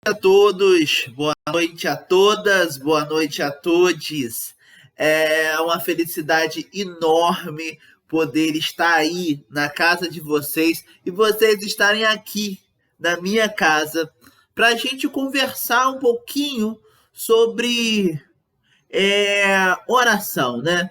A todos, boa noite a todas, boa noite a todos. É uma felicidade enorme poder estar aí na casa de vocês e vocês estarem aqui na minha casa para a gente conversar um pouquinho sobre oração, né?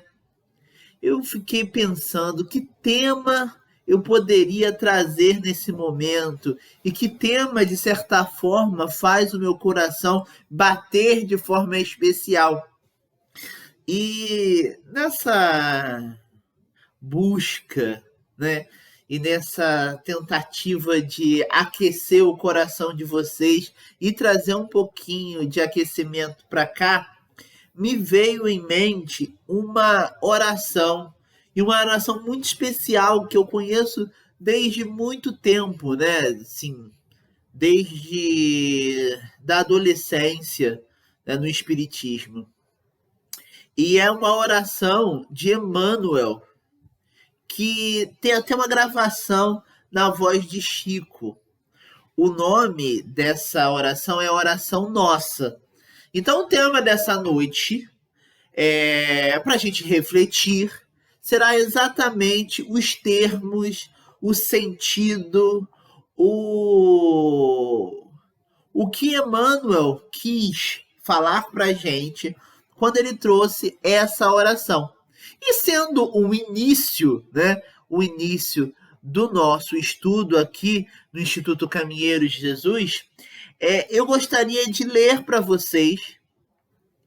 Eu fiquei pensando que tema eu poderia trazer nesse momento e que tema, de certa forma, faz o meu coração bater de forma especial. E nessa busca, né? E nessa tentativa de aquecer o coração de vocês e trazer um pouquinho de aquecimento para cá, me veio em mente uma oração, e uma oração muito especial que eu conheço desde muito tempo, né? Assim, desde da adolescência, né, no Espiritismo. E é uma oração de Emmanuel, que tem até uma gravação na voz de Chico. O nome dessa oração é Oração Nossa. Então, o tema dessa noite, para a gente refletir, será exatamente os termos, o sentido, o que Emmanuel quis falar para a gente quando ele trouxe essa oração. E sendo um início, né, o início do nosso estudo aqui no Instituto Caminheiros de Jesus, eu gostaria de ler para vocês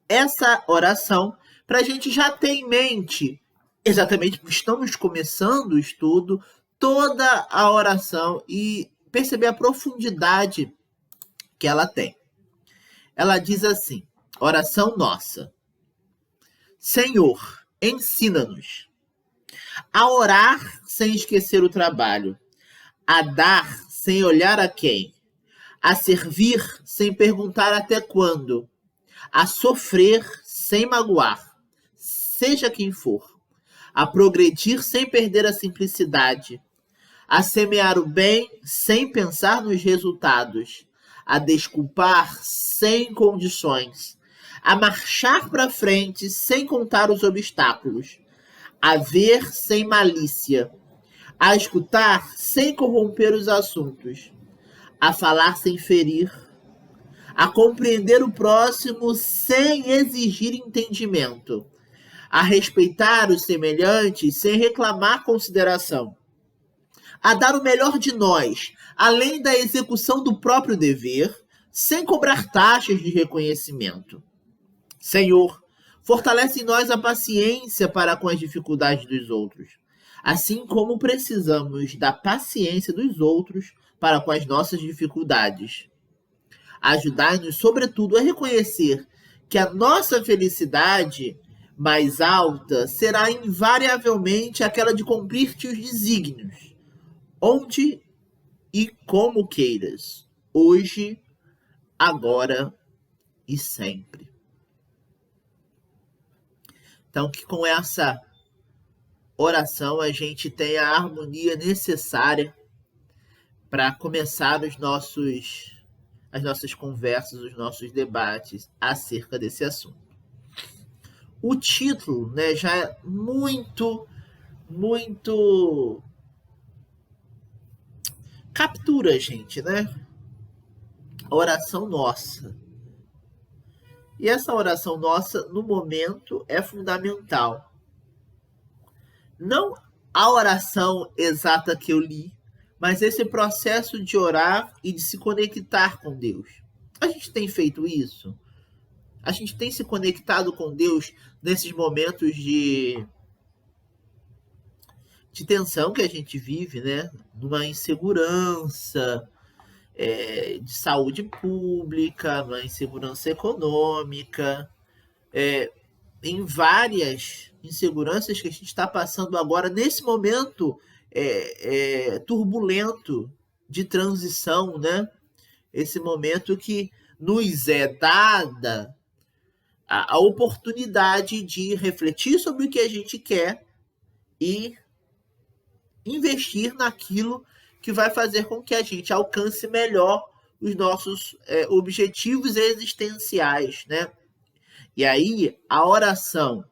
essa oração para a gente já ter em mente, exatamente porque estamos começando o estudo, toda a oração e perceber a profundidade que ela tem. Ela diz assim: oração nossa. Senhor, ensina-nos a orar sem esquecer o trabalho, a dar sem olhar a quem, a servir sem perguntar até quando, a sofrer sem magoar, seja quem for, a progredir sem perder a simplicidade, a semear o bem sem pensar nos resultados, a desculpar sem condições, a marchar para frente sem contar os obstáculos, a ver sem malícia, a escutar sem corromper os assuntos, a falar sem ferir, a compreender o próximo sem exigir entendimento, a respeitar os semelhantes sem reclamar consideração, a dar o melhor de nós, além da execução do próprio dever, sem cobrar taxas de reconhecimento. Senhor, fortalece em nós a paciência para com as dificuldades dos outros, assim como precisamos da paciência dos outros para com as nossas dificuldades. Ajudai-nos, sobretudo, a reconhecer que a nossa felicidade mais alta será invariavelmente aquela de cumprir-te os desígnios, onde e como queiras, hoje, agora e sempre. Então, que com essa oração a gente tenha a harmonia necessária para começar as nossas conversas, os nossos debates acerca desse assunto. O título, né, já é muito captura a gente, né? Oração nossa. E essa oração nossa, no momento, é fundamental. Não a oração exata que eu li, mas esse processo de orar e de se conectar com Deus. A gente tem feito isso? A gente tem se conectado com Deus nesses momentos de tensão que a gente vive, né? Numa insegurança de saúde pública, numa insegurança econômica, em várias inseguranças que a gente está passando agora, nesse momento turbulento de transição, né? Esse momento que nos é dada a oportunidade de refletir sobre o que a gente quer e investir naquilo que vai fazer com que a gente alcance melhor os nossos objetivos existenciais, né? E aí, a oração,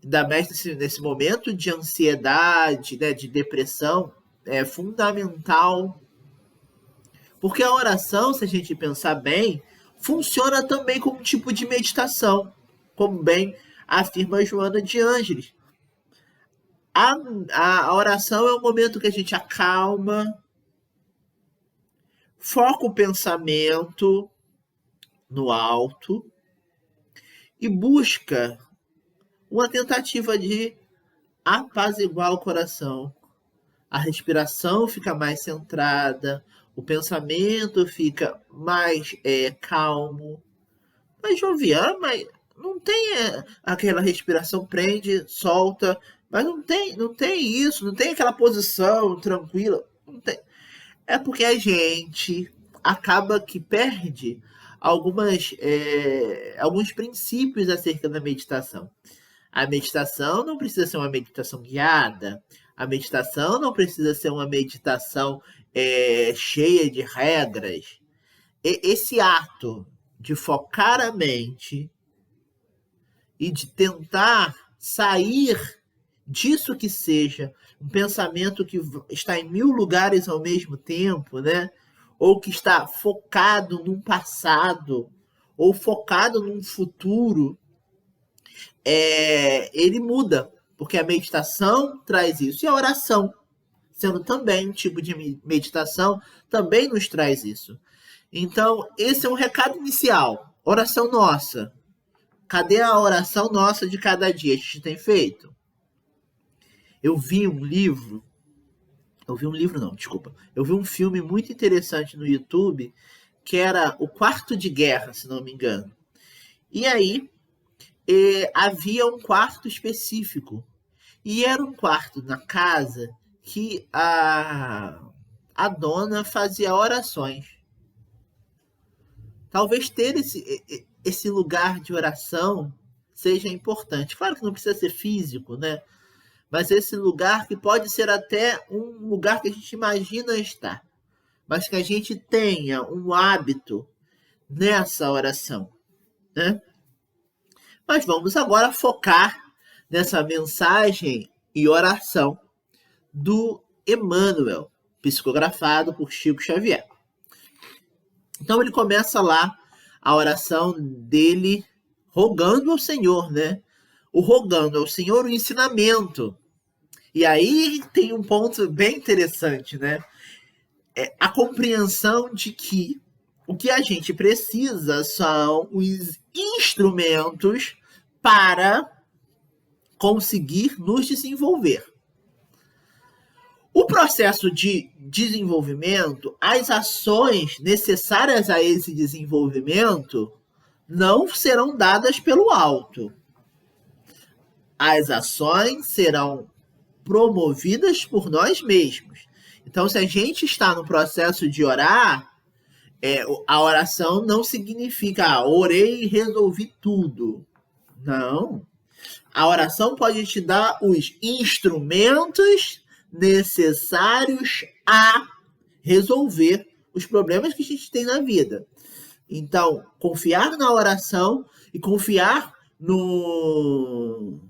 ainda mais nesse momento de ansiedade, né, de depressão, é fundamental. Porque a oração, se a gente pensar bem, funciona também como um tipo de meditação, como bem afirma Joana de Ângeles. A oração é um momento que a gente acalma, foca o pensamento no alto e busca uma tentativa de apaziguar o coração. A respiração fica mais centrada, o pensamento fica mais calmo. Mas, Jovian, mas não tem aquela respiração prende, solta, mas não tem isso, não tem aquela posição tranquila, não tem. É porque a gente acaba que perde alguns princípios acerca da meditação. A meditação não precisa ser uma meditação guiada, a meditação não precisa ser uma meditação cheia de regras. Esse ato de focar a mente e de tentar sair disso que seja um pensamento que está em 1000 lugares ao mesmo tempo, né? Ou que está focado num passado, ou focado num futuro, ele muda, porque a meditação traz isso. E a oração, sendo também um tipo de meditação, também nos traz isso. Então, esse é um recado inicial. Oração nossa. Cadê a oração nossa de cada dia? A gente tem feito? Eu vi um filme muito interessante no YouTube, que era O Quarto de Guerra, se não me engano. E aí, havia um quarto específico. E era um quarto na casa que a dona fazia orações. Talvez ter esse lugar de oração seja importante. Claro que não precisa ser físico, né? Mas esse lugar que pode ser até um lugar que a gente imagina estar, mas que a gente tenha um hábito nessa oração, né? Mas vamos agora focar nessa mensagem e oração do Emmanuel, psicografado por Chico Xavier. Então ele começa lá a oração dele rogando ao Senhor, né? O rogando ao Senhor o ensinamento. E aí tem um ponto bem interessante, né? A compreensão de que o que a gente precisa são os instrumentos para conseguir nos desenvolver. O processo de desenvolvimento, as ações necessárias a esse desenvolvimento não serão dadas pelo alto. As ações serão promovidas por nós mesmos. Então, se a gente está no processo de orar, a oração não significa orei e resolvi tudo. Não. A oração pode te dar os instrumentos necessários a resolver os problemas que a gente tem na vida. Então, confiar na oração e confiar num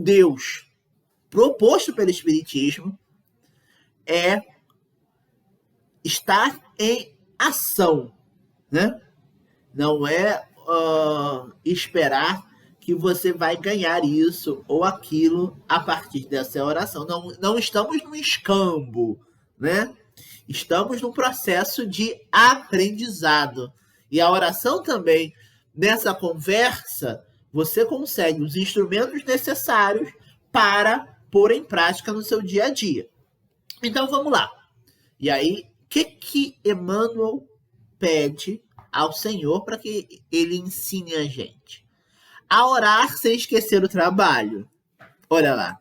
Deus proposto pelo Espiritismo é estar em ação, né? Não é esperar que você vai ganhar isso ou aquilo a partir dessa oração. Não estamos no escambo, né? Estamos num processo de aprendizado. E a oração também, nessa conversa, você consegue os instrumentos necessários para pôr em prática no seu dia a dia. Então vamos lá. E aí, o que Emmanuel pede ao Senhor para que ele ensine a gente? A orar sem esquecer o trabalho. Olha lá.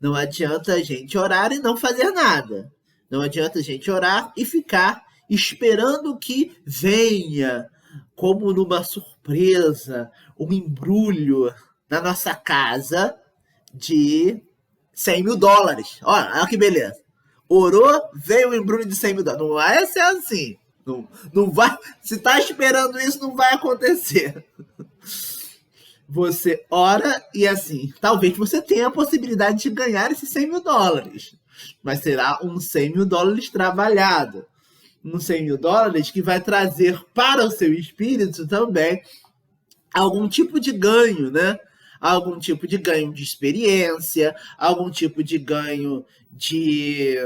Não adianta a gente orar e não fazer nada. Não adianta a gente orar e ficar esperando que venha, como numa surpresa, um embrulho na nossa casa de $100 mil. Olha que beleza. Orou, veio um embrulho de $100 mil. Não vai ser assim. Não vai, se tá esperando isso, não vai acontecer. Você ora e assim, talvez você tenha a possibilidade de ganhar esses 100 mil dólares, mas será um 100 mil dólares trabalhado. Um 100 mil dólares que vai trazer para o seu espírito também algum tipo de ganho, né? Algum tipo de ganho de experiência, algum tipo de ganho de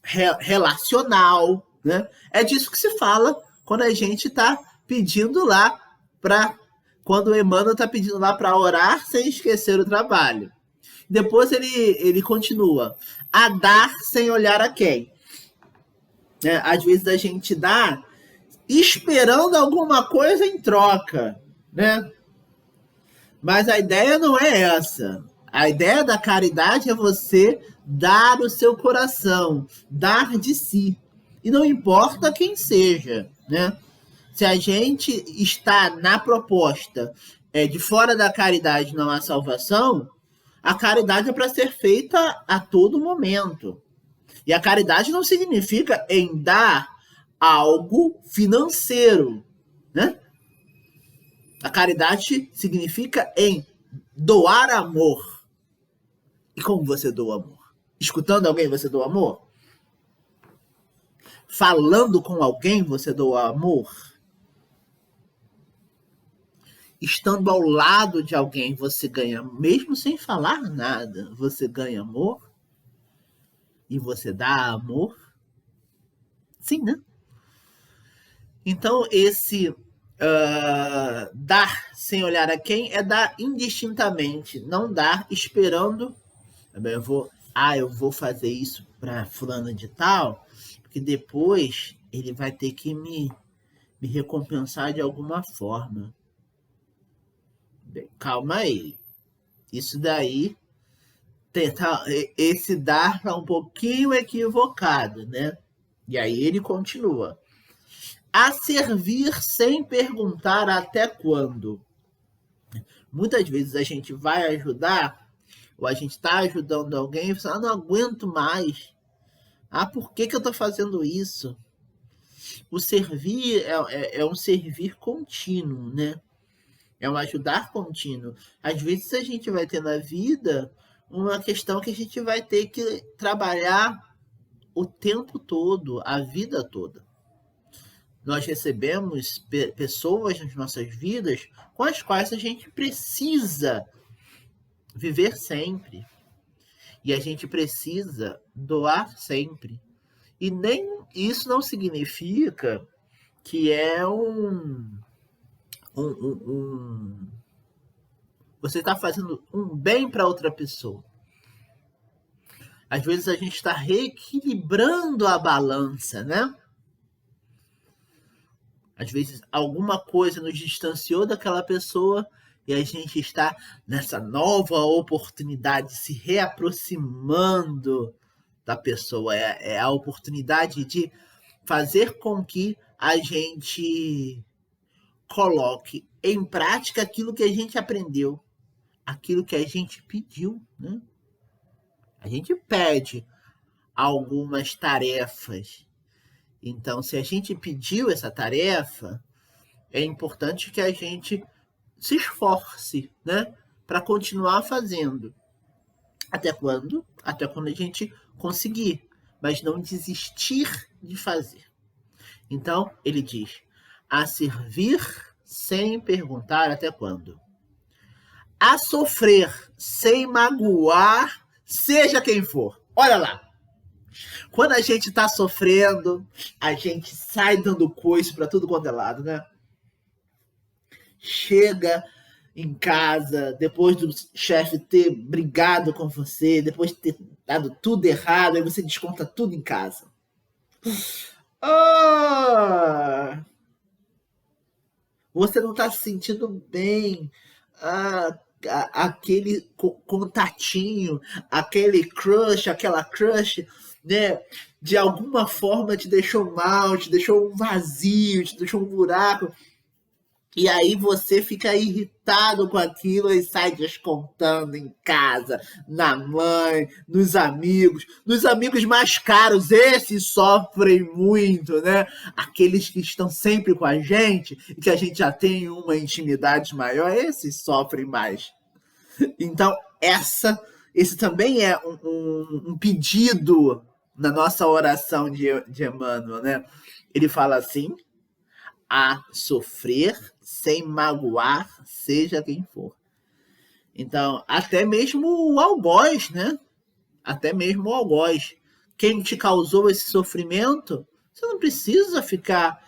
relacional, né? É disso que se fala quando a gente está pedindo lá para... Quando o Emmanuel está pedindo lá para orar sem esquecer o trabalho. Depois ele continua. A dar sem olhar a quem. Às vezes a gente dá esperando alguma coisa em troca, né? Mas a ideia não é essa. A ideia da caridade é você dar o seu coração, dar de si. E não importa quem seja, né? Se a gente está na proposta de fora da caridade não há salvação, a caridade é para ser feita a todo momento. E a caridade não significa em dar algo financeiro, né? A caridade significa em doar amor. E como você doa amor? Escutando alguém, você doa amor? Falando com alguém, você doa amor? Estando ao lado de alguém, você ganha, mesmo sem falar nada, você ganha amor? E você dá amor? Sim, né? Então, esse dar sem olhar a quem é dar indistintamente, não dar esperando. Eu vou fazer isso para fulano de tal, porque depois ele vai ter que me recompensar de alguma forma. Bem, calma aí. Isso daí, esse dar tá um pouquinho equivocado, né? E aí ele continua. A servir sem perguntar até quando. Muitas vezes a gente vai ajudar, ou a gente está ajudando alguém e fala, não aguento mais. Por que eu estou fazendo isso? O servir é um servir contínuo, né? É um ajudar contínuo. Às vezes a gente vai ter na vida uma questão que a gente vai ter que trabalhar o tempo todo, a vida toda. Nós recebemos pessoas nas nossas vidas com as quais a gente precisa viver sempre. E a gente precisa doar sempre. E nem isso não significa que é você está fazendo um bem para outra pessoa. Às vezes a gente está reequilibrando a balança, né? Às vezes alguma coisa nos distanciou daquela pessoa e a gente está nessa nova oportunidade, se reaproximando da pessoa. É a oportunidade de fazer com que a gente coloque em prática aquilo que a gente aprendeu, aquilo que a gente pediu, né? A gente pede algumas tarefas. Então, se a gente pediu essa tarefa, é importante que a gente se esforce, né, para continuar fazendo. Até quando? Até quando a gente conseguir, mas não desistir de fazer. Então, ele diz, a servir sem perguntar até quando. A sofrer sem magoar, seja quem for. Olha lá. Quando a gente tá sofrendo, a gente sai dando coice para tudo quanto é lado, né? Chega em casa, depois do chefe ter brigado com você, depois de ter dado tudo errado, aí você desconta tudo em casa. Você não tá se sentindo bem. Aquele contatinho, aquele crush, aquela crush, né? De alguma forma te deixou mal, te deixou um vazio, te deixou um buraco. E aí você fica irritado com aquilo e sai descontando em casa, na mãe, nos amigos mais caros, esses sofrem muito, né? Aqueles que estão sempre com a gente e que a gente já tem uma intimidade maior, esses sofrem mais. Então, esse também é um pedido na nossa oração de Emmanuel, né? Ele fala assim: a sofrer sem magoar, seja quem for. Então, até mesmo o algoz, né? Até mesmo o algoz. Quem te causou esse sofrimento, você não precisa ficar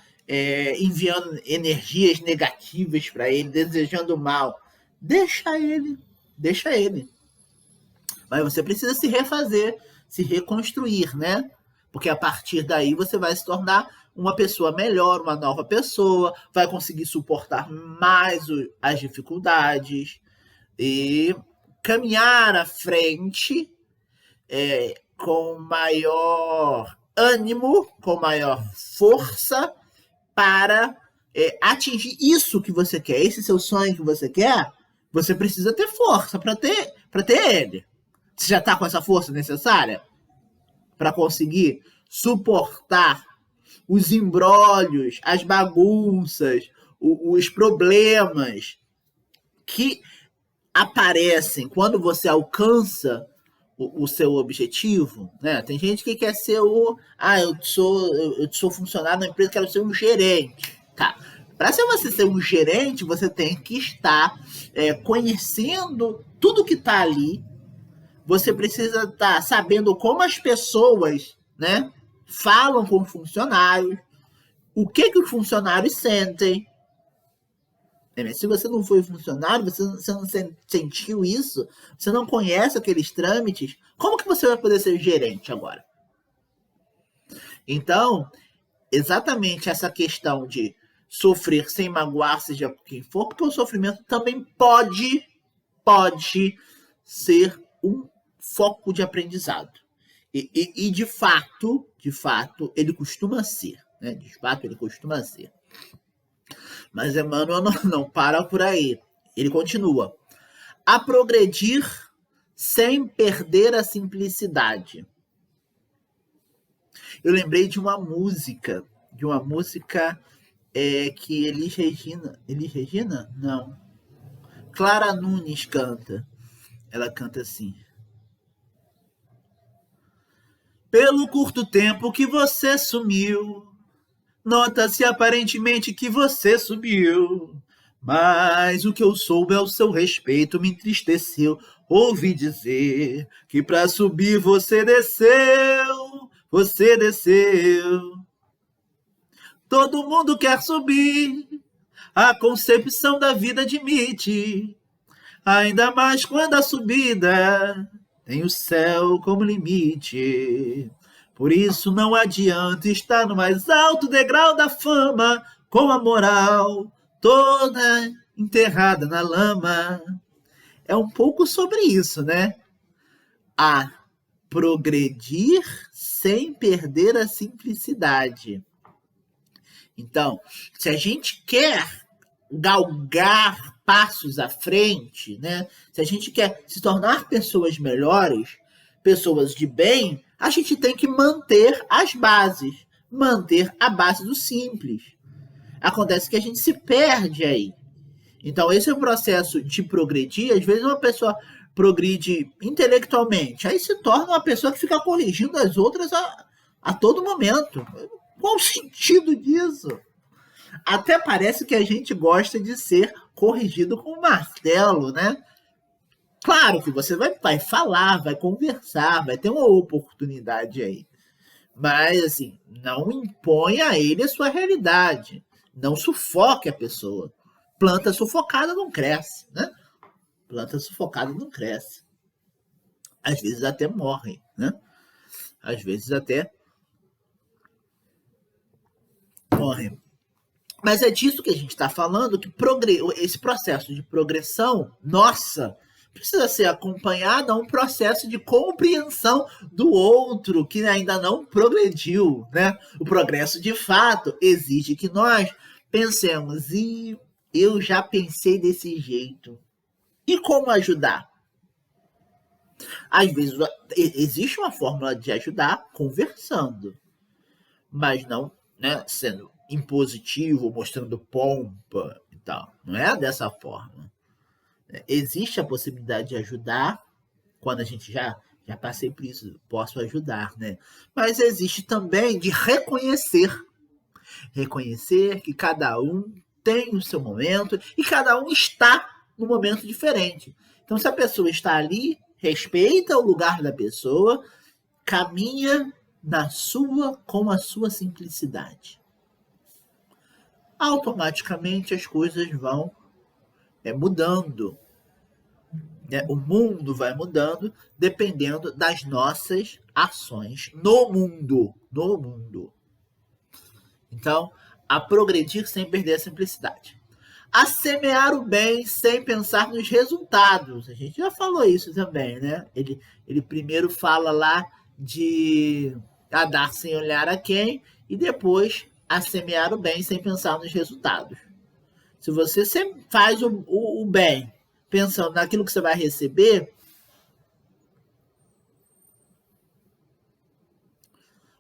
enviando energias negativas para ele, desejando mal. Deixa ele, deixa ele. Mas você precisa se refazer, se reconstruir, né? Porque a partir daí você vai se tornar uma pessoa melhor, uma nova pessoa, vai conseguir suportar mais as dificuldades e caminhar à frente com maior ânimo, com maior força para atingir isso que você quer, esse seu sonho que você quer. Você precisa ter força para ter ele. Você já está com essa força necessária para conseguir suportar os embrólios, as bagunças, os problemas que aparecem quando você alcança o seu objetivo, né? Tem gente que quer ser eu sou funcionário na empresa, quero ser um gerente. Tá. Para você ser um gerente, você tem que estar conhecendo tudo que está ali. Você precisa estar sabendo como as pessoas, né, falam com os funcionários, o que os funcionários sentem. Se você não foi funcionário, você não sentiu isso, você não conhece aqueles trâmites, como que você vai poder ser gerente agora? Então, exatamente essa questão de sofrer sem magoar, seja quem for, porque o sofrimento também pode ser um foco de aprendizado. E de fato, ele costuma ser. Né? De fato, ele costuma ser. Mas Emmanuel não para por aí. Ele continua. A progredir sem perder a simplicidade. Eu lembrei de uma música que Elis Regina? Não. Clara Nunes canta. Ela canta assim: pelo curto tempo que você sumiu, nota-se aparentemente que você subiu, mas o que eu soube ao seu respeito me entristeceu. Ouvi dizer que para subir você desceu. Todo mundo quer subir, a concepção da vida admite, ainda mais quando a subida tem o céu como limite. Por isso não adianta estar no mais alto degrau da fama, com a moral toda enterrada na lama. É um pouco sobre isso, né? A progredir sem perder a simplicidade. Então, se a gente quer galgar passos à frente, né? Se a gente quer se tornar pessoas melhores, pessoas de bem, a gente tem que manter as bases, manter a base do simples. Acontece que a gente se perde aí. Então, esse é o processo de progredir. Às vezes uma pessoa progride intelectualmente, aí se torna uma pessoa que fica corrigindo as outras a todo momento. Qual o sentido disso? Até parece que a gente gosta de ser corrigido com martelo, né? Claro que você vai falar, vai conversar, vai ter uma oportunidade aí. Mas, assim, não impõe a ele a sua realidade. Não sufoque a pessoa. Planta sufocada não cresce, né? Planta sufocada não cresce. Às vezes até morre, né? Às vezes até morre. Mas é disso que a gente está falando, que esse processo de progressão, nossa, precisa ser acompanhado a um processo de compreensão do outro que ainda não progrediu, né? O progresso, de fato, exige que nós pensemos, e eu já pensei desse jeito. E como ajudar? Às vezes existe uma fórmula de ajudar conversando, mas não, né, sendo impositivo, mostrando pompa e tal. Não é dessa forma. Existe a possibilidade de ajudar quando a gente já passei por isso, posso ajudar, né? Mas existe também de reconhecer que cada um tem o seu momento e cada um está num momento diferente. Então, se a pessoa está ali, respeita o lugar da pessoa, caminha com a sua simplicidade. Automaticamente as coisas vão mudando. Né? O mundo vai mudando dependendo das nossas ações no mundo. No mundo. Então, a progredir sem perder a simplicidade. A semear o bem sem pensar nos resultados. A gente já falou isso também, né? Ele primeiro fala lá de a dar sem olhar a quem e depois a semear o bem sem pensar nos resultados. Se você faz o bem pensando naquilo que você vai receber,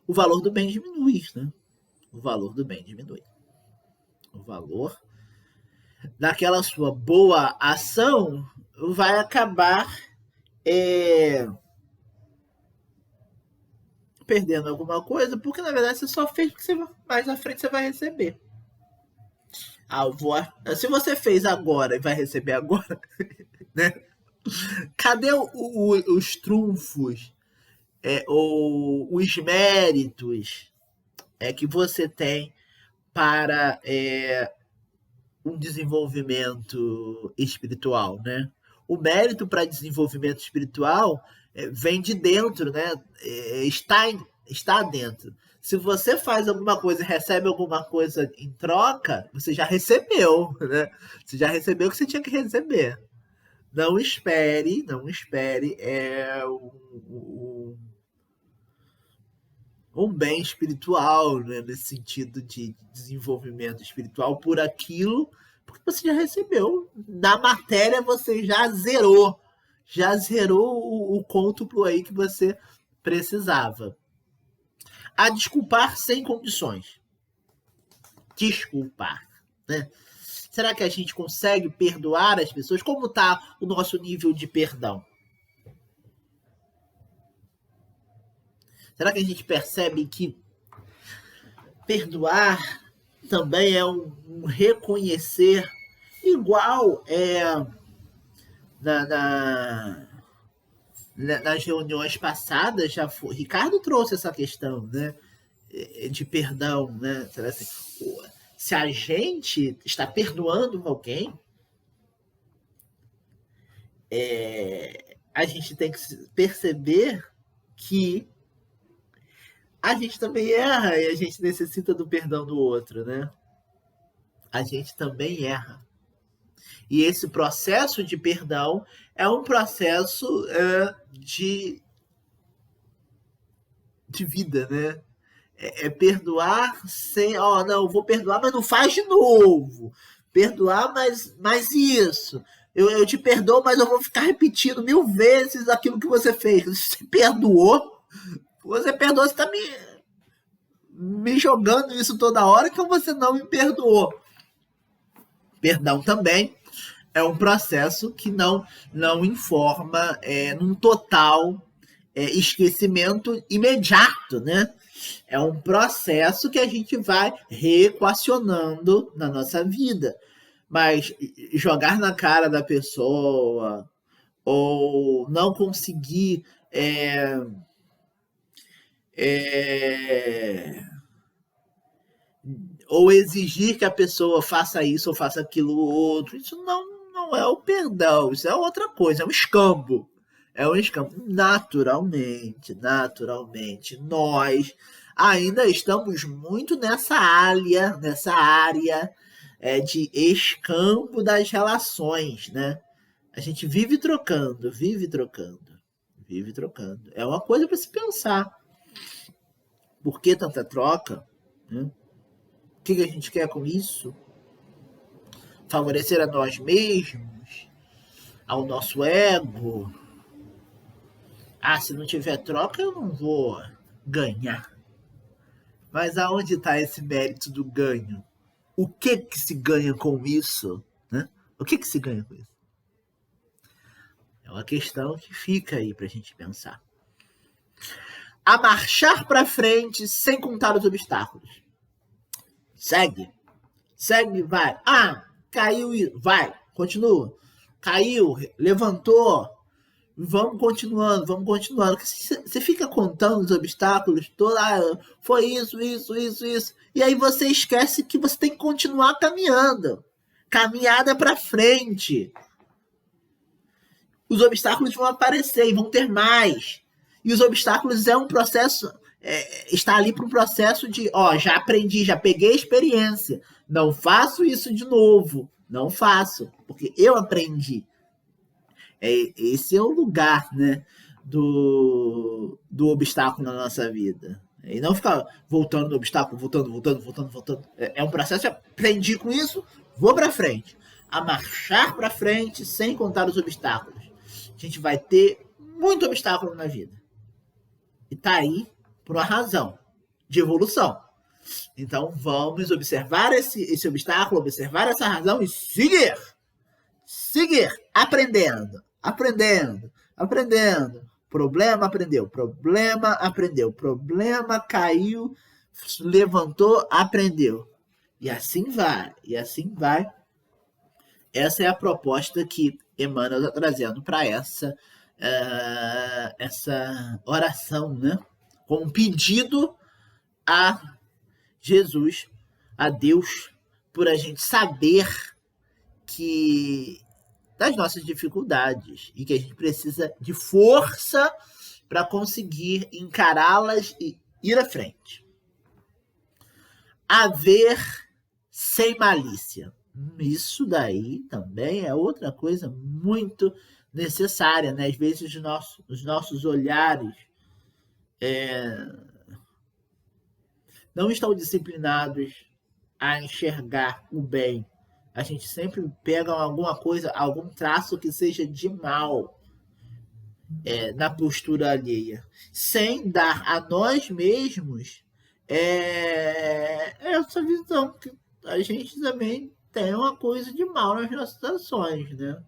o valor do bem diminui, né? O valor do bem diminui. O valor daquela sua boa ação vai acabar perdendo alguma coisa, porque na verdade você só fez porque mais na frente você vai receber. Se você fez agora e vai receber agora, né? Cadê os trunfos ou os méritos que você tem para um desenvolvimento espiritual, né? O mérito para desenvolvimento espiritual vem de dentro, né? Está dentro. Se você faz alguma coisa e recebe alguma coisa em troca, você já recebeu, né? Você já recebeu o que você tinha que receber. Não espere um bem espiritual, né? Nesse sentido de desenvolvimento espiritual por aquilo, porque você já recebeu. Na matéria você já zerou o quântuplo aí que você precisava. A desculpar sem condições. Desculpar, né? Será que a gente consegue perdoar as pessoas? Como está o nosso nível de perdão? Será que a gente percebe que perdoar também é um reconhecer igual nas reuniões passadas Ricardo trouxe essa questão, né, de perdão, né? Assim, se a gente está perdoando alguém, a gente tem que perceber que a gente também erra e a gente necessita do perdão do outro, né? A gente também erra. E esse processo de perdão é um processo de vida, né? Perdoar sem... não, vou perdoar, mas não faz de novo. Perdoar, mas isso. Eu te perdoo, mas eu vou ficar repetindo 1000 vezes aquilo que você fez. Você perdoou, você está me jogando isso toda hora que você não me perdoou. Perdão também é um processo que não informa num total esquecimento imediato, né? É um processo que a gente vai reequacionando na nossa vida. Mas jogar na cara da pessoa ou não conseguir ou exigir que a pessoa faça isso ou faça aquilo outro, isso não é o perdão, isso é outra coisa, é um escambo. É um escambo. Naturalmente, nós ainda estamos muito nessa área de escambo das relações, né? A gente vive trocando. É uma coisa para se pensar. Por que tanta troca? Né? O que a gente quer com isso? favorecer a nós mesmos, ao nosso ego. Se não tiver troca, eu não vou ganhar. Mas aonde está esse mérito do ganho? O que se ganha com isso? Né? O que se ganha com isso? É uma questão que fica aí para a gente pensar. A marchar para frente sem contar os obstáculos. Segue, vai. Caiu, vai, continua. Caiu, levantou. Vamos continuando. Você fica contando os obstáculos, foi isso. E aí você esquece que você tem que continuar caminhando. Caminhada para frente. Os obstáculos vão aparecer e vão ter mais. E os obstáculos é um processo, está ali para um processo de, já aprendi, já peguei a experiência. Não faço isso de novo. Não faço, porque eu aprendi. Esse é o lugar, né, do obstáculo na nossa vida. E não ficar voltando no obstáculo, voltando. É um processo, aprendi com isso, vou para frente. A marchar para frente sem contar os obstáculos. A gente vai ter muito obstáculo na vida. E tá aí por uma razão de evolução. Então vamos observar esse obstáculo, observar essa razão e seguir. Aprendendo. Problema, aprendeu. Problema, caiu, levantou, aprendeu. E assim vai. Essa é a proposta que Emmanuel está trazendo para essa oração, né? Com um pedido a Jesus, a Deus, por a gente saber que das nossas dificuldades e que a gente precisa de força para conseguir encará-las e ir à frente. Haver sem malícia. Isso daí também é outra coisa muito necessária, né? Às vezes os nossos olhares não estão disciplinados a enxergar o bem. A gente sempre pega alguma coisa, algum traço que seja de mal na postura alheia, sem dar a nós mesmos essa visão que a gente também tem uma coisa de mal nas nossas ações, né?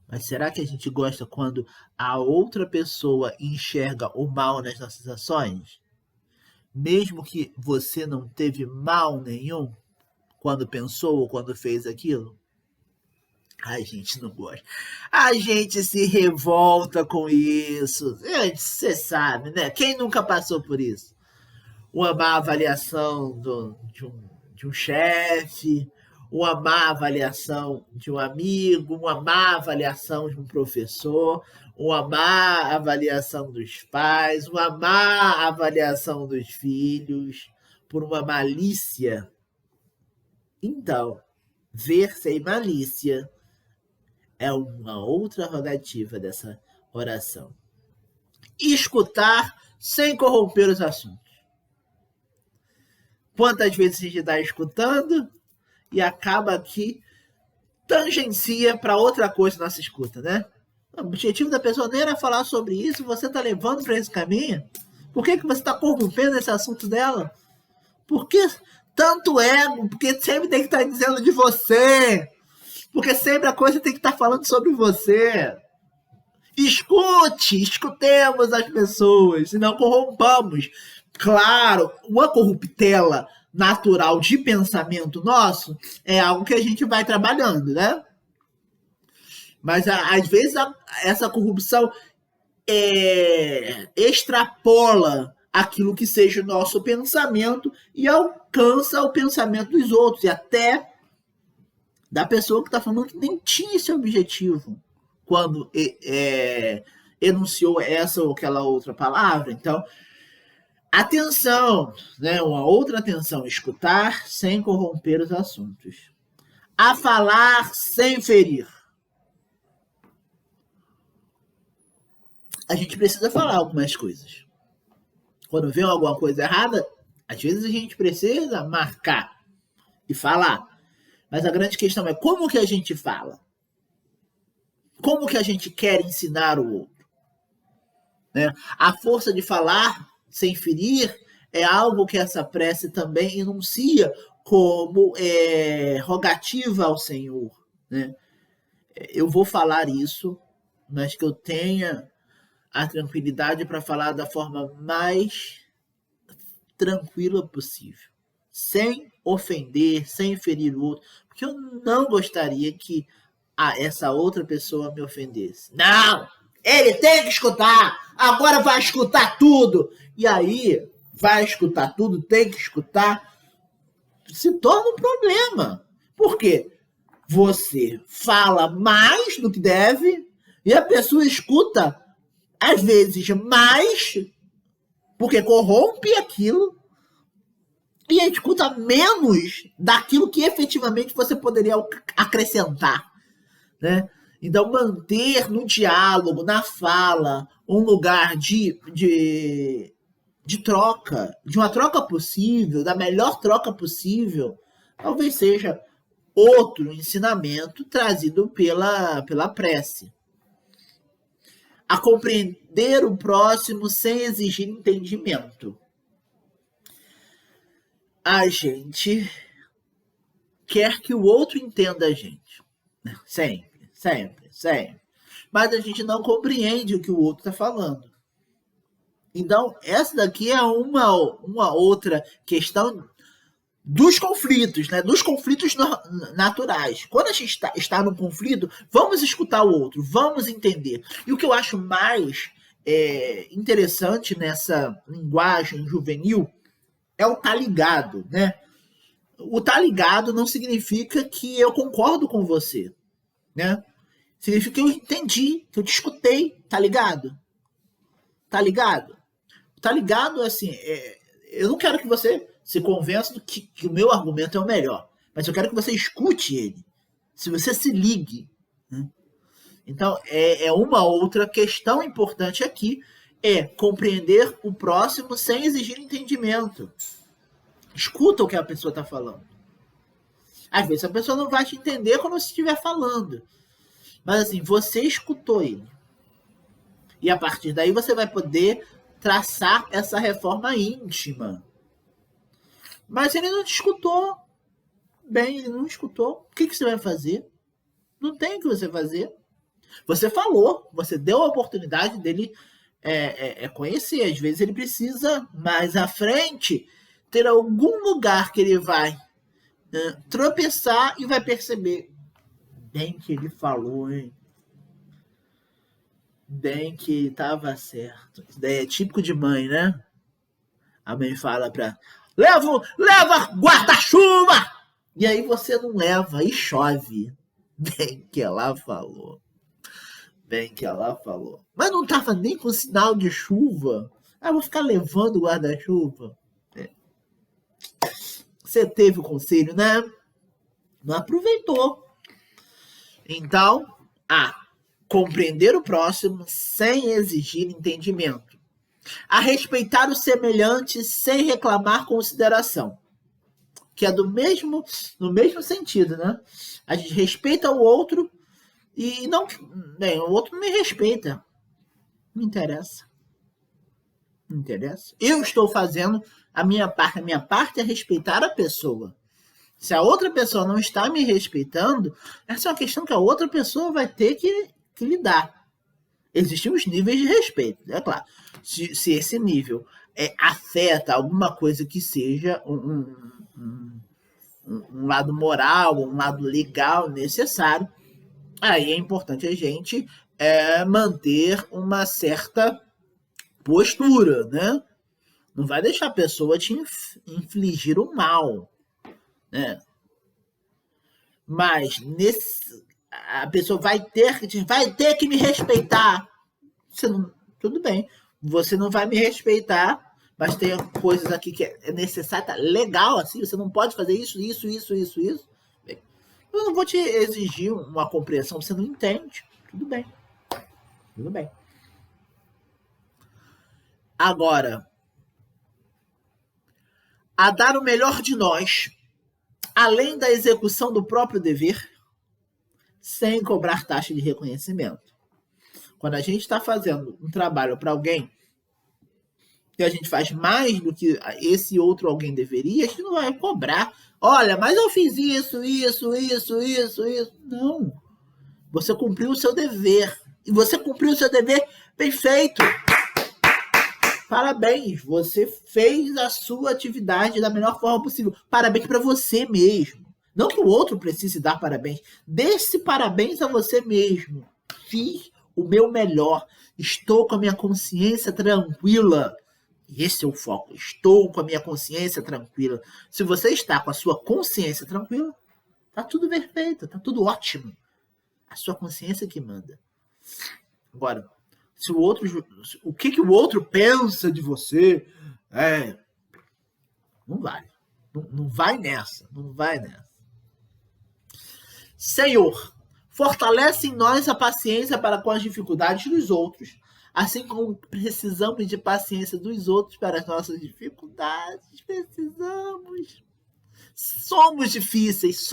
Mas será que a gente gosta quando a outra pessoa enxerga o mal nas nossas ações? Mesmo que você não teve mal nenhum quando pensou ou quando fez aquilo? A gente não gosta. A gente se revolta com isso. Você sabe, né? Quem nunca passou por isso? Uma má avaliação de um chefe, uma má avaliação de um amigo, uma má avaliação de um professor, uma má avaliação dos pais, uma má avaliação dos filhos, por uma malícia. Então, ver sem malícia é uma outra rogativa dessa oração. Escutar sem corromper os assuntos. Quantas vezes a gente está escutando e acaba que tangencia para outra coisa na nossa escuta, né? O objetivo da pessoa nem era falar sobre isso, você está levando para esse caminho? Por que você está corrompendo esse assunto dela? Por que tanto ego? Porque sempre tem que estar dizendo de você. Porque sempre a coisa tem que estar falando sobre você. Escutemos as pessoas, e não corrompamos. Claro, uma corruptela natural de pensamento nosso é algo que a gente vai trabalhando, né? Mas às vezes essa corrupção extrapola aquilo que seja o nosso pensamento e alcança o pensamento dos outros, e até da pessoa que está falando que nem tinha esse objetivo quando enunciou essa ou aquela outra palavra. Então, atenção, né? Uma outra atenção, escutar sem corromper os assuntos. A falar sem ferir. A gente precisa falar algumas coisas. Quando vê alguma coisa errada, às vezes a gente precisa marcar e falar. Mas a grande questão é como que a gente fala? Como que a gente quer ensinar o outro? Né? A força de falar sem ferir é algo que essa prece também enuncia como rogativa ao Senhor. Né? Eu vou falar isso, mas que eu tenha a tranquilidade para falar da forma mais tranquila possível, sem ofender, sem ferir o outro, porque eu não gostaria que essa outra pessoa me ofendesse. Não! Ele tem que escutar! Agora vai escutar tudo! E aí, vai escutar tudo, tem que escutar, se torna um problema. Por quê? Você fala mais do que deve e a pessoa escuta, às vezes, mais, porque corrompe aquilo, e escuta menos daquilo que efetivamente você poderia acrescentar. Né? Então, manter no diálogo, na fala, um lugar de troca, de uma troca possível, da melhor troca possível, talvez seja outro ensinamento trazido pela prece. A compreender o próximo sem exigir entendimento. A gente quer que o outro entenda a gente. Sempre, sempre, sempre. Mas a gente não compreende o que o outro está falando. Então, essa daqui é uma outra questão dos conflitos, né? Dos conflitos naturais. Quando a gente está num conflito, vamos escutar o outro, vamos entender. E o que eu acho mais interessante nessa linguagem juvenil é o tá ligado, né? O tá ligado não significa que eu concordo com você, né? Significa que eu entendi, que eu te escutei, tá ligado? Tá ligado? Tá ligado, assim, eu não quero que você se convença do que o meu argumento é o melhor, mas eu quero que você escute ele, se você se ligue. Né? Então, uma outra questão importante aqui, é compreender o próximo sem exigir entendimento. Escuta o que a pessoa está falando. Às vezes a pessoa não vai te entender quando você estiver falando, mas assim, você escutou ele. E a partir daí você vai poder traçar essa reforma íntima. Mas ele não te escutou bem, ele não escutou. O que você vai fazer? Não tem o que você fazer. Você falou, você deu a oportunidade dele conhecer. Às vezes ele precisa, mais à frente, ter algum lugar que ele vai tropeçar e vai perceber. Bem que ele falou, hein? Bem que estava certo. Isso daí é típico de mãe, né? A mãe fala pra... Leva guarda-chuva! E aí você não leva e chove. Bem que ela falou. Bem que ela falou. Mas não tava nem com sinal de chuva. Ah, vou ficar levando guarda-chuva. Você teve o conselho, né? Não aproveitou. Então, compreender o próximo sem exigir entendimento. A respeitar o semelhante sem reclamar consideração. Que é no mesmo sentido, né? A gente respeita o outro e não... Bem, o outro não me respeita. Não interessa. Não interessa. Eu estou fazendo a minha parte. A minha parte é respeitar a pessoa. Se a outra pessoa não está me respeitando, essa é uma questão que a outra pessoa vai ter que lidar. Existem os níveis de respeito, é claro. Se esse nível afeta alguma coisa que seja um lado moral, um lado legal necessário, aí é importante a gente manter uma certa postura, né? Não vai deixar a pessoa te infligir o mal, né? Mas a pessoa vai ter que me respeitar. Tudo bem, você não vai me respeitar, mas tem coisas aqui que é necessário, tá legal assim, você não pode fazer isso. Bem, eu não vou te exigir uma compreensão, você não entende. Tudo bem. Agora, a dar o melhor de nós, além da execução do próprio dever, sem cobrar taxa de reconhecimento. Quando a gente está fazendo um trabalho para alguém e a gente faz mais do que esse outro alguém deveria, a gente não vai cobrar. Olha, mas eu fiz isso. Não. Você cumpriu o seu dever. E você cumpriu o seu dever perfeito. Parabéns, você fez a sua atividade da melhor forma possível. Parabéns para você mesmo. Não que o outro precise dar parabéns. Dê-se parabéns a você mesmo. Fiz o meu melhor. Estou com a minha consciência tranquila. Esse é o foco. Estou com a minha consciência tranquila. Se você está com a sua consciência tranquila, tá tudo perfeito, tá tudo ótimo. A sua consciência que manda. Agora, se o outro, o que o outro pensa de você, não vale. Não vai nessa. Senhor, fortalece em nós a paciência para com as dificuldades dos outros, assim como precisamos de paciência dos outros para as nossas dificuldades. Precisamos. Somos difíceis.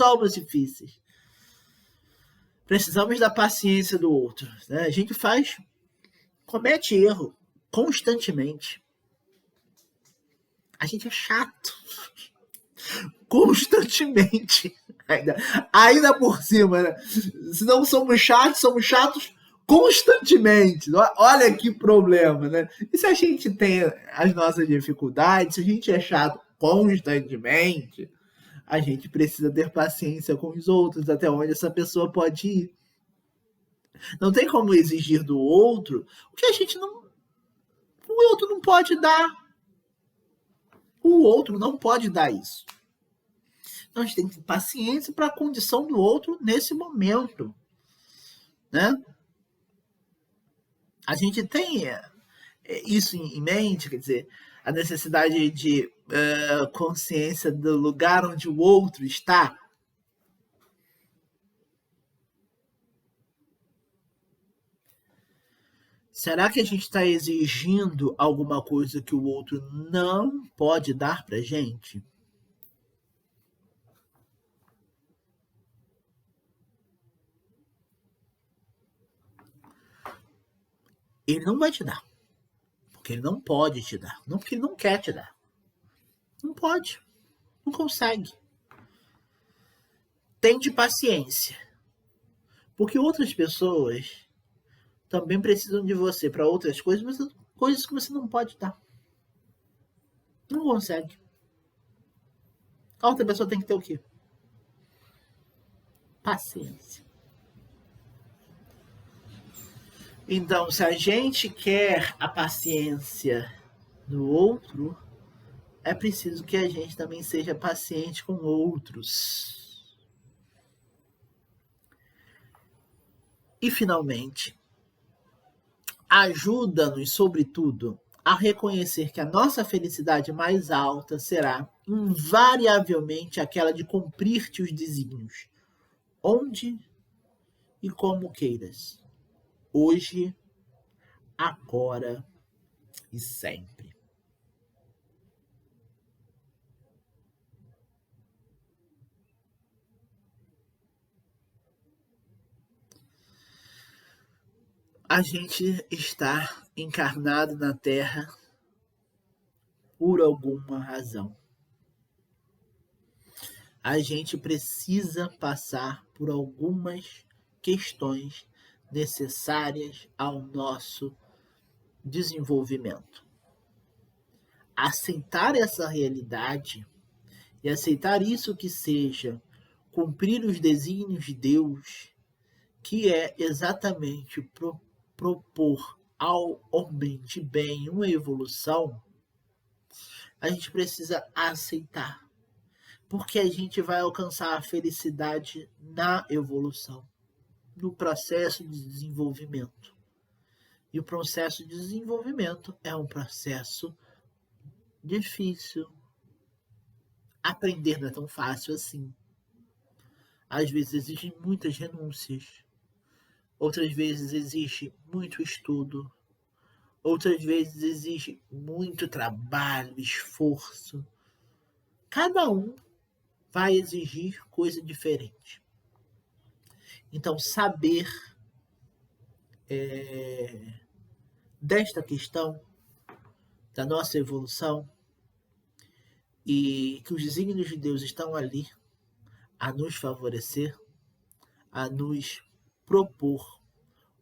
Precisamos da paciência do outro. Né? A gente comete erro constantemente. A gente é chato. Constantemente. Ainda por cima, né? Se não somos chatos constantemente. Olha que problema, né? E se a gente tem as nossas dificuldades, se a gente é chato constantemente, a gente precisa ter paciência com os outros, até onde essa pessoa pode ir. Não tem como exigir do outro o que o outro não pode dar. O outro não pode dar isso. Então a gente tem que ter paciência para a condição do outro nesse momento. Né? A gente tem isso em mente, quer dizer, a necessidade de consciência do lugar onde o outro está. Será que a gente está exigindo alguma coisa que o outro não pode dar para a gente? Ele não vai te dar. Porque ele não pode te dar. Não porque ele não quer te dar. Não pode. Não consegue. Tente paciência. Porque outras pessoas também precisam de você para outras coisas, mas coisas que você não pode dar. Não consegue. A outra pessoa tem que ter o quê? Paciência. Então, se a gente quer a paciência do outro, é preciso que a gente também seja paciente com outros. E, finalmente, ajuda-nos, sobretudo, a reconhecer que a nossa felicidade mais alta será, invariavelmente, aquela de cumprir-te os desígnios, onde e como queiras, hoje, agora e sempre. A gente está encarnado na Terra por alguma razão. A gente precisa passar por algumas questões necessárias ao nosso desenvolvimento. Aceitar essa realidade e aceitar isso que seja cumprir os desígnios de Deus, que é exatamente propor ao homem de bem uma evolução, a gente precisa aceitar. Porque a gente vai alcançar a felicidade na evolução, no processo de desenvolvimento. E o processo de desenvolvimento é um processo difícil. Aprender não é tão fácil assim. Às vezes exigem muitas renúncias. Outras vezes exige muito estudo. Outras vezes exige muito trabalho, esforço. Cada um vai exigir coisa diferente. Então, saber desta questão da nossa evolução e que os desígnios de Deus estão ali a nos favorecer, a nos propor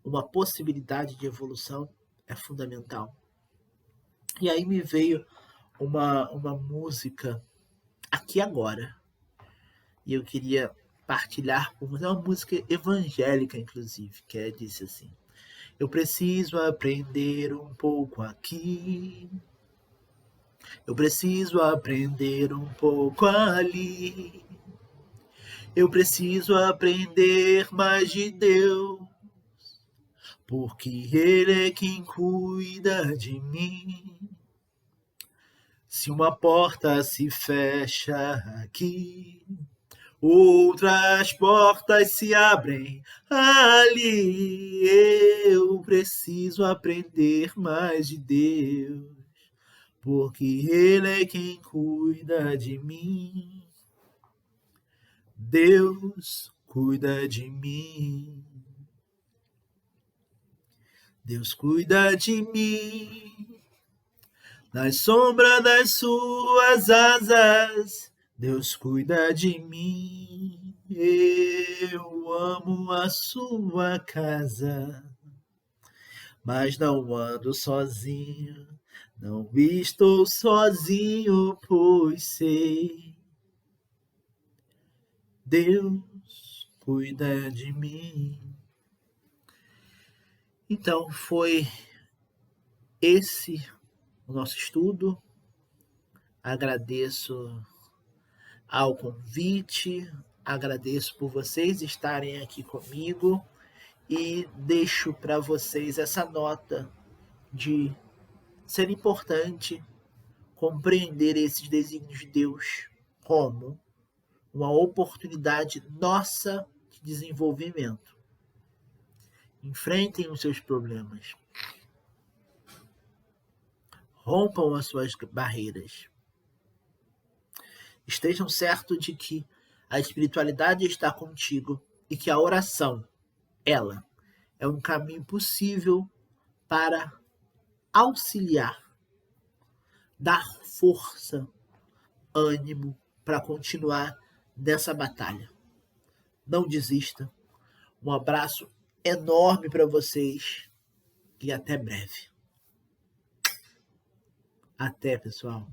uma possibilidade de evolução é fundamental. E aí me veio uma música aqui agora, e eu queria partilhar com você, é uma música evangélica, inclusive, que disse assim: eu preciso aprender um pouco aqui, eu preciso aprender um pouco ali, eu preciso aprender mais de Deus, porque Ele é quem cuida de mim. Se uma porta se fecha aqui, outras portas se abrem ali. Eu preciso aprender mais de Deus, porque Ele é quem cuida de mim. Deus cuida de mim. Deus cuida de mim. Nas sombras das suas asas, Deus cuida de mim. Eu amo a sua casa, mas não ando sozinho, não estou sozinho, pois sei. Deus cuida de mim. Então foi esse o nosso estudo. Agradeço ao convite, agradeço por vocês estarem aqui comigo e deixo para vocês essa nota de ser importante compreender esses desígnios de Deus como uma oportunidade nossa de desenvolvimento. Enfrentem os seus problemas. Rompam as suas barreiras. Estejam certos de que a espiritualidade está contigo e que a oração, ela, é um caminho possível para auxiliar, dar força, ânimo para continuar nessa batalha. Não desista. Um abraço enorme para vocês e até breve. Até, pessoal.